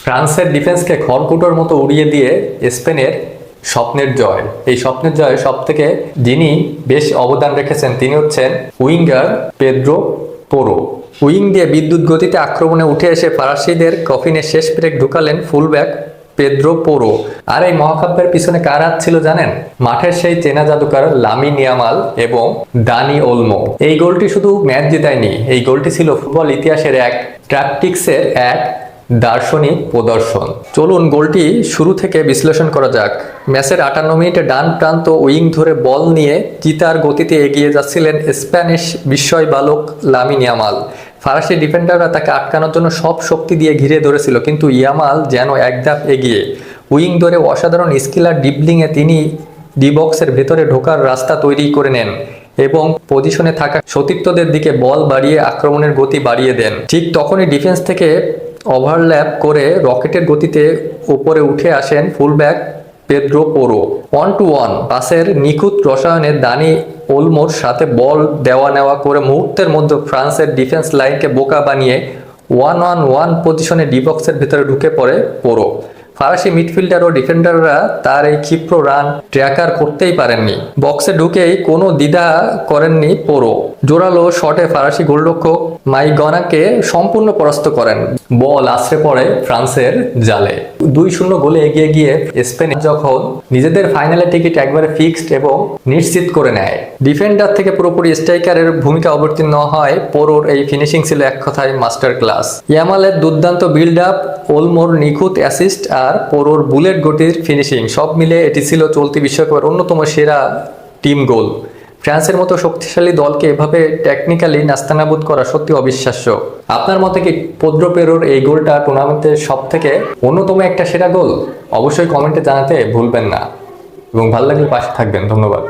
ফ্রান্সের ডিফেন্সকে খড়কুটোর মতো উড়িয়ে দিয়ে স্পেনের স্বপ্নের জয়। এই স্বপ্নের জয়ে সব থেকে যিনি বেশ অবদান রেখেছেন তিনি হচ্ছেন উইঙ্গার পেদ্রো পোরো। উইং দিয়ে বিদ্যুৎ গতিতে আক্রমণে উঠে এসে ফরাসিদের কফিনে শেষ ব্রেক ঢুকালেন ফুলব্যাক পেদ্রো পোরো। আর এই মহাকাব্যের পিছনে কার হাত ছিল জানেন? মাঠের সেই চেনা জাদুকার লামিন ইয়ামাল এবং দানি ওলমো। এই গোলটি শুধু ম্যাচ জেতায়নি, এই গোলটি ছিল ফুটবল ইতিহাসের এক ট্যাকটিক্সের এক দার্শনিক প্রদর্শন। চলুন গোলটি শুরু থেকে বিশ্লেষণ করা যাক। ম্যাচের 58 মিনিটে ডান প্রান্ত উইং ধরে বল নিয়ে চিতার গতিতে এগিয়ে যাচ্ছিলেন স্প্যানিশ বিস্ময় বালক লামিন ইয়ামাল। ফরাসি ডিফেন্ডাররা তাকে আটকানোর জন্য সব শক্তি দিয়ে ঘিরে ধরেছিল, কিন্তু ইয়ামাল যেন এক ধাপ এগিয়ে উইং ধরে অসাধারণ স্কিলার ডিবলিংয়ে তিনি ডি বক্সের ভেতরে ঢোকার রাস্তা তৈরি করে নেন এবং পজিশনে থাকা সতীর্থদের দিকে বল বাড়িয়ে আক্রমণের গতি বাড়িয়ে দেন। ঠিক তখনই ডিফেন্স থেকে ওভারল্যাপ করে রকেটের গতিতে উপরে উঠে আসেন ফুলব্যাক পেদ্রো পোরো। 1-to-1 পাসের নিখুঁত রসায়নে দানি ওলমোর সাথে বল দেওয়া নেওয়া করে মুহূর্তের মধ্যে ফ্রান্সের ডিফেন্স লাইনকে বোকা বানিয়ে 1-on-1 পজিশনে ডি বক্সের ভেতরে ঢুকে পড়ে পোরো। ফরাসি মিডফিল্ডার ও ডিফেন্ডাররা তার এই ক্ষিপ্র রান ট্র্যাকার করতেই পারেননি। বক্সে ঢুকেই কোনো দ্বিধা করেননি পোরো। জোরালো শটে ফরাসি গোলরক্ষক মাইগনাকে সম্পূর্ণ পরাস্ত করেন। বল আছড়ে পড়ে ফ্রান্সের জালে। 2-0 গোলে এগিয়ে গিয়ে স্পেন যখন নিজেদের ফাইনালে টিকিট একবারে ফিক্সড এবং নিশ্চিত করে নেয়। ডিফেন্ডার থেকে পুরোপুরি স্ট্রাইকারের ভূমিকা অবতীর্ণ হয় পোরোর এই ফিনিশিং ছিল এক কথায় মাস্টার ক্লাস। ইয়ামালের দুর্দান্ত বিল্ড আপ, ওলমোর নিখুঁত অ্যাসিস্ট আর পোরোর বুলেট গতির ফিনিশিং সব মিলে এটি ছিল চলতি বিশ্বকাপের অন্যতম সেরা টিম গোল। ফ্রান্সের মতো শক্তিশালী দলকে এভাবে টেকনিক্যালি নাস্তানাবুদ করা সত্যি অবিশ্বাস্য। আপনার মতে কি পেদ্রো পোরোর এই গোলটা টুর্নামেন্টের সব থেকে অন্যতম একটা সেরা গোল? অবশ্যই কমেন্টে জানাতে ভুলবেন না এবং ভালো লাগলে পাশে থাকবেন। ধন্যবাদ।